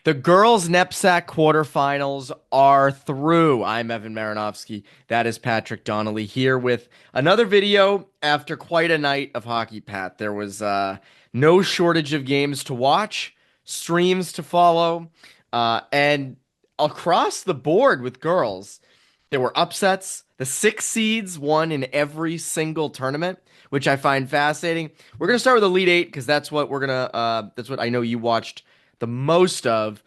The girls' NEPSAC quarterfinals are through. I'm Evan Marinofsky. That is Patrick Donnelly here with another video after quite a night of hockey, Pat. There was no shortage of games to watch, streams to follow, and across the board with girls, there were upsets. The six seeds won in every single tournament, which I find fascinating. We're gonna start with Elite Eight because that's what I know you watched the most of.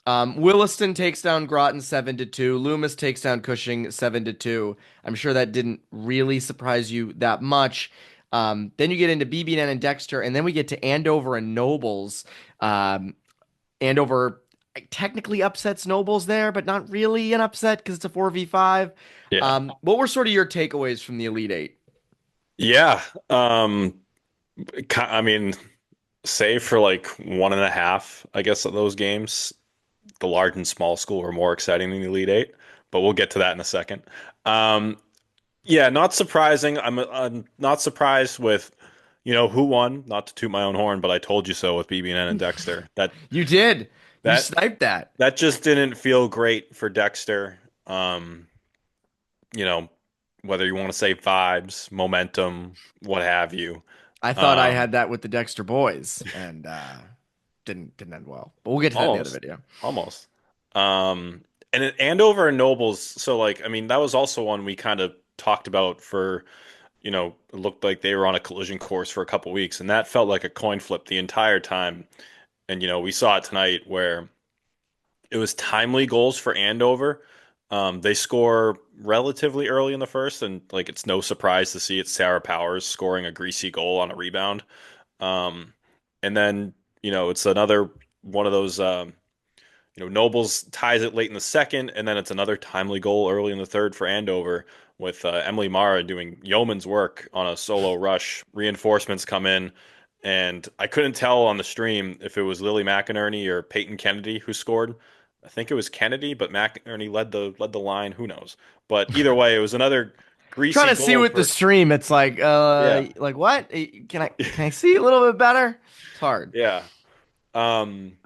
Williston takes down Groton 7-2. Loomis takes down Cushing 7-2. I'm sure that didn't really surprise you that much. Then you get into BB&N and Dexter, and then we get to Andover and Nobles. Andover technically upsets Nobles there, but not really an upset because it's a 4v5. Yeah. What were sort of your takeaways from the Elite Eight? Yeah. I mean, save for like one and a half, I guess, of those games, the large and small school were more exciting than the Elite Eight, but we'll get to that in a second. Um, yeah, not surprising. I'm not surprised with, who won, not to toot my own horn, but I told you so with BB&N and Dexter. You did. You That sniped that. that just didn't feel great for Dexter. Um, you know, whether you want to say vibes, momentum, what have you. I thought I Um, had that with the Dexter boys, and didn't end well. But we'll get to that in the other Almost, video. almost. And Andover and Nobles. So, like, I mean, that was also one we kind of talked about for, it looked like they were on a collision course for a couple weeks, and that felt like a coin flip the entire time. And we saw it tonight where it was timely goals for Andover. They score relatively early in the first, and like it's no surprise to see it's Sarah Powers scoring a greasy goal on a rebound. Um, and then it's another one of those. Nobles ties it late in the second, and then it's another timely goal early in the third for Andover with Emily Mara doing yeoman's work on a solo rush. Reinforcements come in, and I couldn't tell on the stream if it was Lily McInerney or Peyton Kennedy who scored. I think it was Kennedy, but McInerney led the line. Who knows? But either way, it was another Trying greasy to see goal with the for stream, it's yeah, like what? Can I see a little bit better? It's hard. yeah. Um,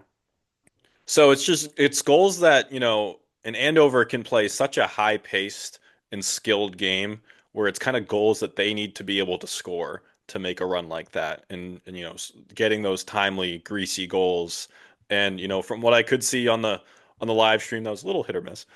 So it's goals that, an Andover can play such a high-paced and skilled game where it's kind of goals that they need to be able to score to make a run like that. And getting those timely, greasy goals. And, from what I could see on the live stream, that was a little hit or miss.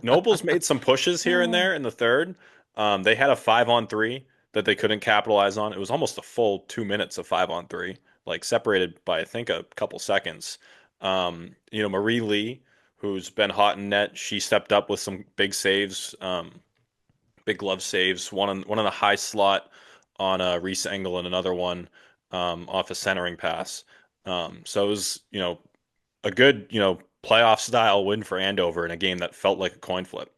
Nobles made some pushes here and there in the third. They had a 5-on-3 that they couldn't capitalize on. It was almost a full 2 minutes of 5-on-3, like separated by I think a couple seconds. Marie Lee, who's been hot in net, she stepped up with some big saves, big glove saves. One on the high slot on a Reese Engel and another one off a centering pass. So it was a good playoff style win for Andover in a game that felt like a coin flip.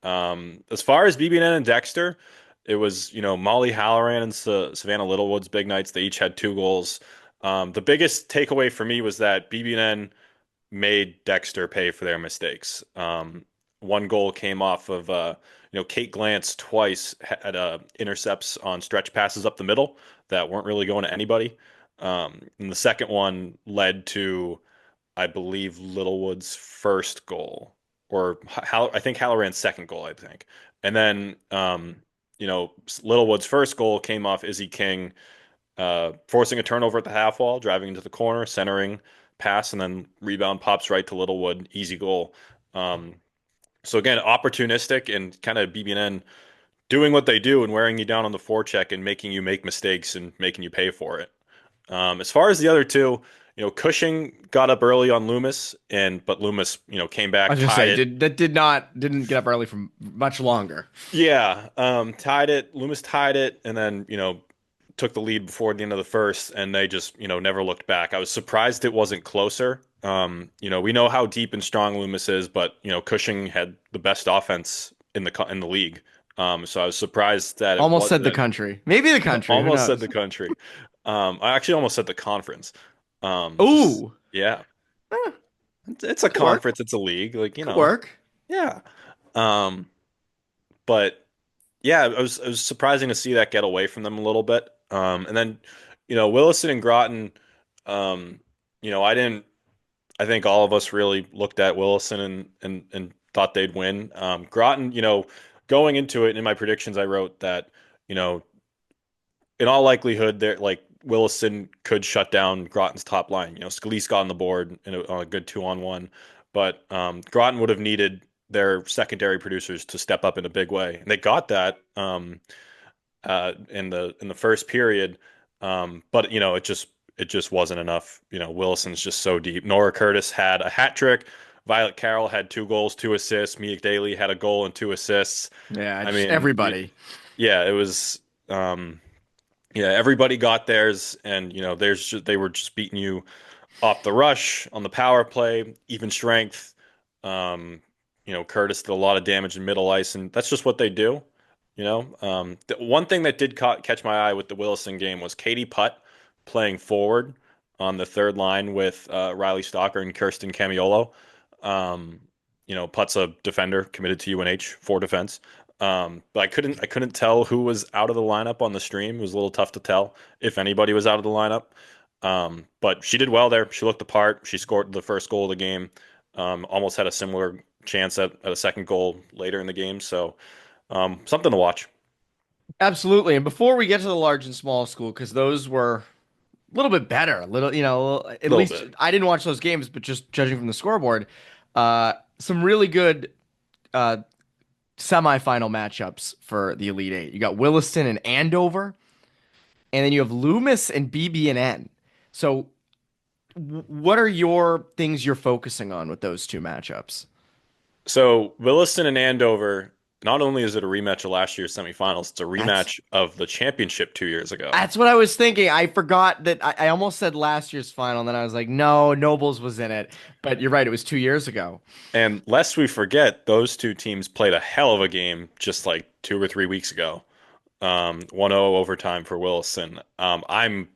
As far as BB&N and Dexter, it was Molly Halloran and Savannah Littlewood's big nights. They each had two goals. The biggest takeaway for me was that BB&N made Dexter pay for their mistakes. One goal came off of Kate Glantz twice had intercepts on stretch passes up the middle that weren't really going to anybody. And the second one led to, I believe, Littlewood's first goal, or I think Halloran's second goal, I think. And then Littlewood's first goal came off Izzy King forcing a turnover at the half wall, driving into the corner, centering pass, and then rebound pops right to Littlewood, easy goal. Um, so again, opportunistic and kind of BB&N doing what they do and wearing you down on the forecheck and making you make mistakes and making you pay for it. As far as the other two, Cushing got up early on Loomis, but Loomis, came I back, was just tied say it. didn't get up early for much longer. Yeah, tied it. Loomis tied it, and then took the lead before the end of the first, and they just never looked back. I was surprised it wasn't closer. We know how deep and strong Loomis is, but Cushing had the best offense in the league. So I was surprised that it Almost was said the that country, maybe the country. Who almost said knows? the country. I actually almost said the conference. Just Ooh, yeah, eh, it's a could work. conference, it's a league, like Could work. yeah. Um, but yeah, it was surprising to see that get away from them a little bit. And then, Williston and Groton, I didn't I think all of us really looked at Williston and thought they'd win. Groton, going into it in my predictions, I wrote that, you know, in all likelihood, they're like Williston could shut down Groton's top line. Scalise got on the board on a good 2-on-1, but Groton would have needed their secondary producers to step up in a big way, and they got that in the first period. But it just wasn't enough. Wilson's just so deep. Nora Curtis had a hat trick. Violet Carroll had 2 goals, 2 assists. Mia Daly had a goal and 2 assists. Yeah, I just mean, everybody. yeah, it was. Yeah, everybody got theirs, and they were just beating you off the rush on the power play, even strength. Curtis did a lot of damage in middle ice, and that's just what they do. The one thing that did catch my eye with the Wilson game was Katie Putt playing forward on the third line with Riley Stalker and Kirsten Camiolo. Putt's a defender committed to UNH for defense. But I couldn't tell who was out of the lineup on the stream. It was a little tough to tell if anybody was out of the lineup. But she did well there. She looked the part. She scored the first goal of the game. Almost had a similar chance at a second goal later in the game. So something to watch. Absolutely. And before we get to the large and small school, because those were a little bit better, a little, A at little least bit. I didn't watch those games, but just judging from the scoreboard, some really good uh, semifinal matchups for the Elite Eight. You got Williston and Andover, and then you have Loomis and BB&N. So, what are your things you're focusing on with those two matchups? So Williston and Andover, not only is it a rematch of last year's semifinals, it's a That's rematch of the championship 2 years ago. That's what I was thinking. I forgot that I almost said last year's final, and then I was like, no, Nobles was in it. But you're right, it was 2 years ago. And lest we forget, those two teams played a hell of a game just like 2 or 3 weeks ago. 1-0 overtime for Wilson. I'm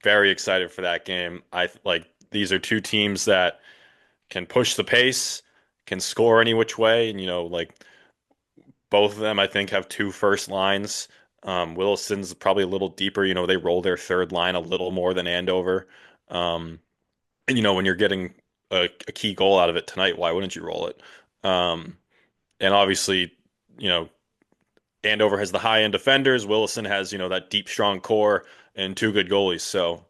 very excited for that game. I like these are two teams that can push the pace, can score any which way, and like both of them, I think, have two first lines. Wilson's probably a little deeper. They roll their third line a little more than Andover. Um, and when you're getting a key goal out of it tonight, why wouldn't you roll it? Um, and obviously, you know, Andover has the high end defenders. Willison has, that deep, strong core and 2 good goalies. So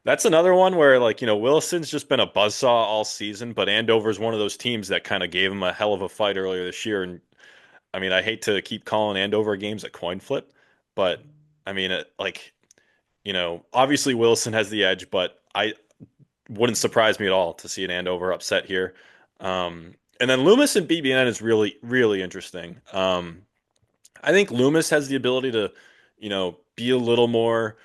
that's another one where, like, Willison's just been a buzzsaw all season, but Andover's one of those teams that kind of gave him a hell of a fight earlier this year. And I mean, I hate to keep calling Andover games a coin flip, but I mean, obviously Willison has the edge, but I wouldn't surprise me at all to see an Andover upset here. And then Loomis and BBN is really, really interesting. I think Loomis has the ability to, be a little more,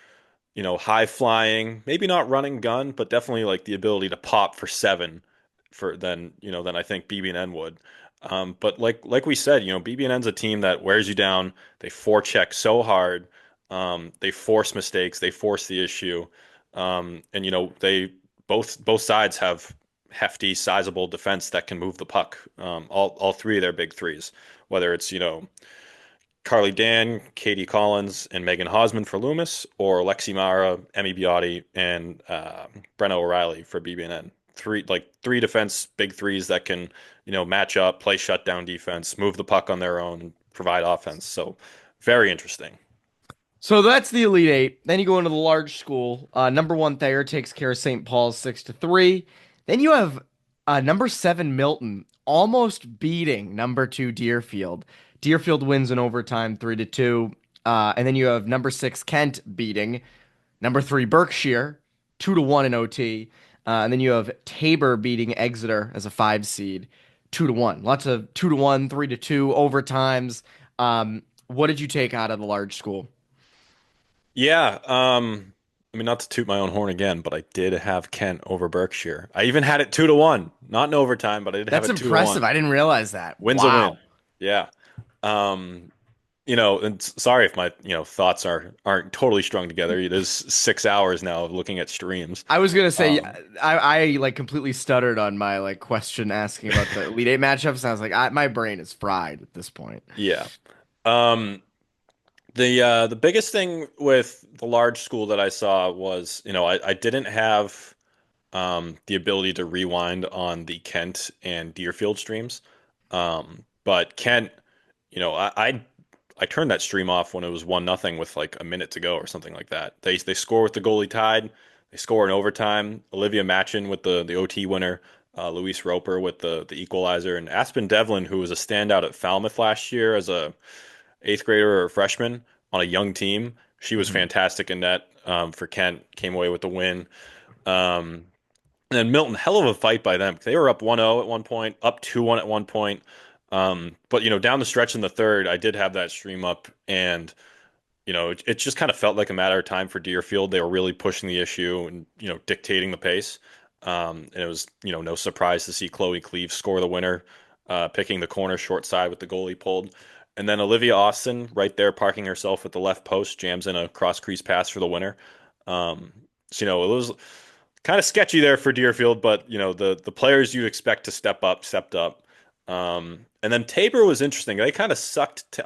high flying, maybe not running gun, but definitely like the ability to pop for 7 than I think BB&N would. But like we said, BB&N's a team that wears you down. They forecheck so hard. They force mistakes. They force the issue. And they both sides have hefty, sizable defense that can move the puck. All three of their big threes, whether it's Carly Dan, Katie Collins, and Megan Hosman for Loomis, or Lexi Mara, Emmy Biotti, and Brenna O'Reilly for BB&N. Three defense big threes that can match up, play shutdown defense, move the puck on their own, and provide offense. So very interesting. So that's the Elite Eight. Then you go into the large school. Number one Thayer takes care of St. Paul's 6-3. Then you have number seven Milton almost beating number two Deerfield. Deerfield wins in overtime 3-2. And then you have number six Kent beating number three Berkshire 2-1 in OT. And then you have Tabor beating Exeter as a 5 seed 2-1. Lots of 2-1, 3-2 overtimes. What did you take out of the large school? Yeah, I mean, not to toot my own horn again, but I did have Kent over Berkshire. I even had it 2-1, not in overtime, but I did have That's it 2-1. impressive. I didn't realize that. Win's a Wow. win. Yeah. Um, and sorry if my, thoughts aren't totally strung together. It is 6 hours now of looking at streams. I was gonna say Um, I like completely stuttered on my like question asking about the Elite Eight matchups, and I was like, my brain is fried at this point. yeah. Um, the biggest thing with the large school that I saw was, I didn't have the ability to rewind on the Kent and Deerfield streams. But Kent, I turned that stream off when it was 1-0 with like a minute to go or something like that. They score with the goalie tied. They score in overtime. Olivia Matchin with the OT winner. Luis Roper with the equalizer, and Aspen Devlin, who was a standout at Falmouth last year as a eighth grader or a freshman on a young team. She was Mhm. fantastic in net for Kent. Came away with the win. Um, and then Milton, hell of a fight by them. They were up 1-0 at one point, up 2-1 at one point. But down the stretch in the third, I did have that stream up, and it just kind of felt like a matter of time for Deerfield. They were really pushing the issue and dictating the pace. And it was no surprise to see Chloe Cleave score the winner, picking the corner short side with the goalie pulled. And then Olivia Austin right there parking herself at the left post, jams in a cross crease pass for the winner. Um, it was kind of sketchy there for Deerfield, but the players you'd expect to step up stepped up. And then Tabor was interesting. They kind of sucked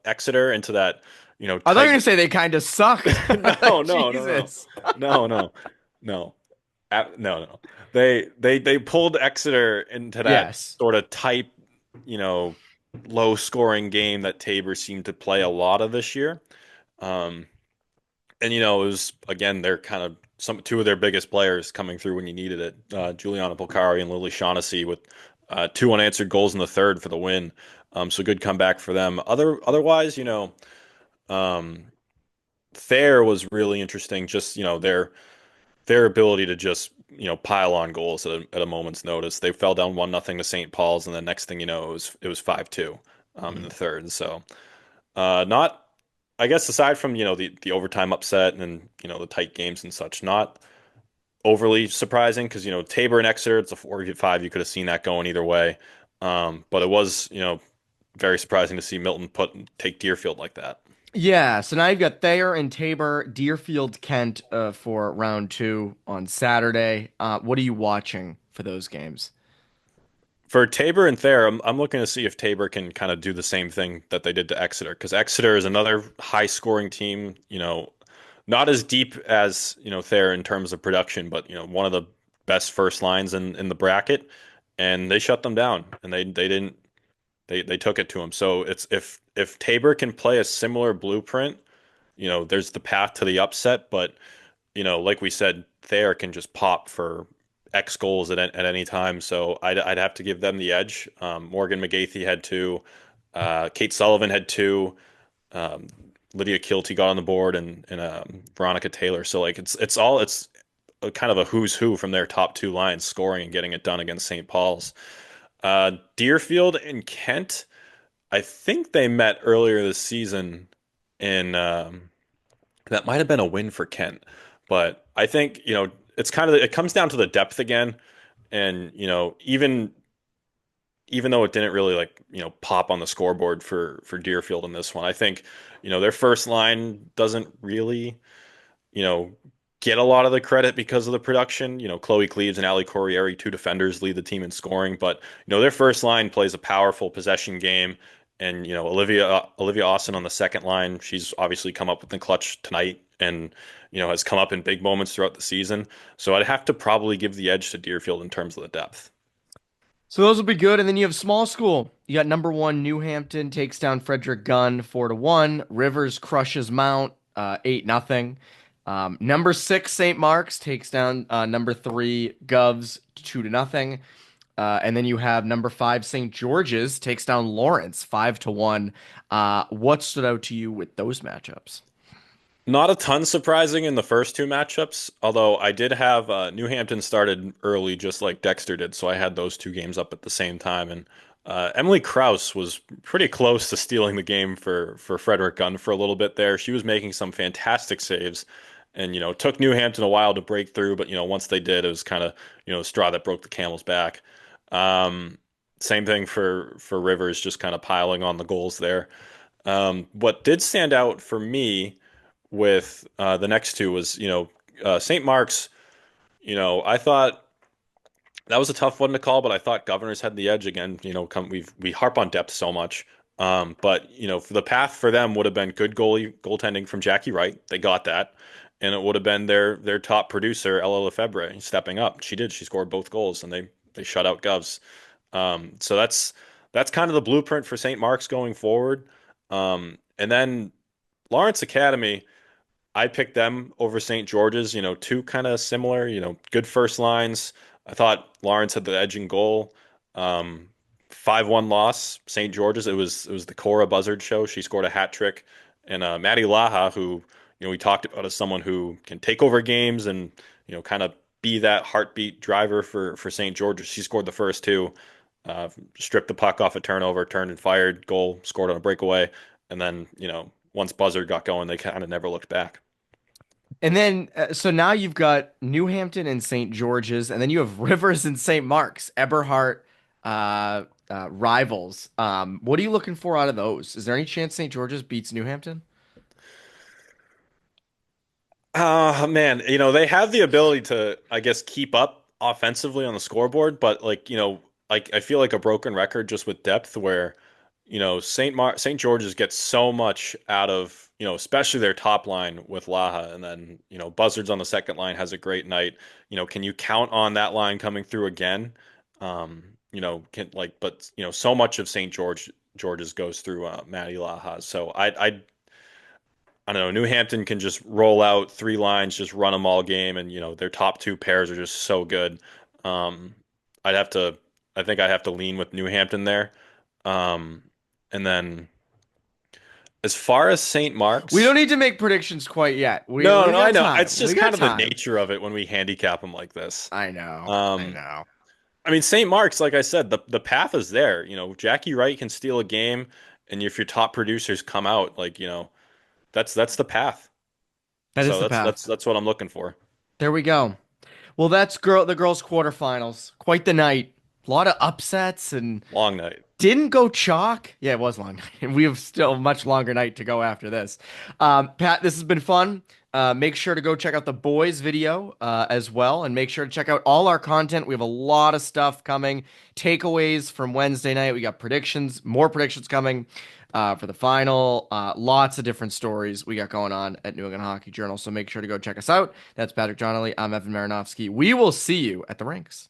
Exeter into that I thought you were tight. gonna say they kind of sucked. No, no, no, no, Jesus. no, no, no, no, no. They pulled Exeter into that Yes. sort of tight, you know, low scoring game that Tabor seemed to play a lot of this year. Um, and it was again they're kind of two of their biggest players coming through when you needed it. Juliana Polcari and Lily Shaughnessy with two unanswered goals in the third for the win. So good comeback for them. Otherwise, um, Thayer was really interesting. Just their ability to just pile on goals at a moment's notice. They fell down 1-0 to St. Paul's, and the next thing you know, it was 5-2 in Mhm. the third. So not I guess aside from the overtime upset and the tight games and such, not overly surprising because Tabor and Exeter, it's a 4-5. You could have seen that going either way. But it was very surprising to see Milton take Deerfield like that. Yeah, so now you've got Thayer and Tabor, Deerfield, Kent for round two on Saturday. What are you watching for those games? For Tabor and Thayer, I'm looking to see if Tabor can kind of do the same thing that they did to Exeter, because Exeter is another high scoring team, not as deep as, Thayer in terms of production, but, one of the best first lines in the bracket, and they shut them down and they didn't they took it to them. So it's if Tabor can play a similar blueprint, there's the path to the upset, but like we said, Thayer can just pop for X goals at any time. So I'd have to give them the edge. Morgan McGathey had two. Kate Sullivan had two. Um, Lydia Kilty got on the board, and Veronica Taylor. So like it's a kind of a who's who from their top two lines scoring and getting it done against St. Paul's. Deerfield and Kent, I think they met earlier this season in that might have been a win for Kent. But I think, it's it comes down to the depth again. And, even though it didn't really like, pop on the scoreboard for Deerfield in this one, I think, their first line doesn't really, you know, get a lot of the credit because of the production. Chloe Cleves and Ali Corriere, two defenders, lead the team in scoring, but their first line plays a powerful possession game. And Olivia Austin on the second line, she's obviously come up with the clutch tonight, and has come up in big moments throughout the season. So I'd have to probably give the edge to Deerfield in terms of the depth. So those will be good. And then you have small school. You got number one, New Hampton takes down Frederick Gunn 4-1. Rivers crushes Mount 8-0. Number six, St. Mark's takes down number three, Govs 2-0. And then you have number five, St. George's takes down Lawrence 5-1. What stood out to you with those matchups? Not a ton surprising in the first two matchups, although I did have New Hampton started early just like Dexter did, so I had those two games up at the same time. And Emily Kraus was pretty close to stealing the game for Frederick Gunn for a little bit there. She was making some fantastic saves, and it took New Hampton a while to break through, but once they did, it was kind of the straw that broke the camel's back. Um, Same thing for Rivers, just kind of piling on the goals there. What did stand out for me with the next two was, St. Mark's. I thought that was a tough one to call, but I thought Governors had the edge again. We harp on depth so much, but for the path for them would have been good goaltending from Jackie Wright. They got that, and it would have been their top producer, Ella Lefebvre, stepping up. She did. She scored both goals, and they shut out Govs. So that's kind of the blueprint for St. Mark's going forward. And then Lawrence Academy, I picked them over St. George's. Two kind of similar. Good first lines. I thought Lawrence had the edge in goal. Um, 5-1 loss, St. George's. It was the Cora Buzzard show. She scored a hat trick, and Maddie Laha, who we talked about as someone who can take over games and kind of be that heartbeat driver for St. George's. She scored the first two, stripped the puck off a turnover, turned and fired, goal, scored on a breakaway, and then once Buzzard got going, they kind of never looked back. And then, so now you've got New Hampton and St. George's, and then you have Rivers and St. Mark's, Eberhart, rivals. What are you looking for out of those? Is there any chance St. George's beats New Hampton? Man, they have the ability to, I guess, keep up offensively on the scoreboard, but like I feel like a broken record just with depth where, St. George's gets so much out of, especially their top line with Laha, and then, Buzzards on the second line has a great night. Can you count on that line coming through again? But so much of George's goes through Matty Laha. So I don't know. New Hampton can just roll out three lines, just run them all game, and their top two pairs are just so good. Um, I'd have to, I think I'd have to lean with New Hampton there. Um, and then as far as St. We Mark's, don't need to make predictions quite yet. no, We no, I got know time. it's We just got kind of the time. nature of it when we handicap them like this. I know. I Um, know. I mean, St. Mark's, like I said, the path is there. Jackie Wright can steal a game, and if your top producers come out, that's the path. That is So the that's path. that's that's what I'm looking for. There we go. Well, that's the girls' quarterfinals. Quite the night. A lot of upsets and Long night. didn't go chalk. Yeah, it was long night. We have still a much longer night to go after this. Pat, this has been fun. Make sure to go check out the boys video as well, and make sure to check out all our content. We have a lot of stuff coming. Takeaways from Wednesday night. We got predictions, more predictions coming for the final. Lots of different stories we got going on at New England Hockey Journal. So make sure to go check us out. That's Patrick Donnelly. I'm Evan Marinofsky. We will see you at the rinks.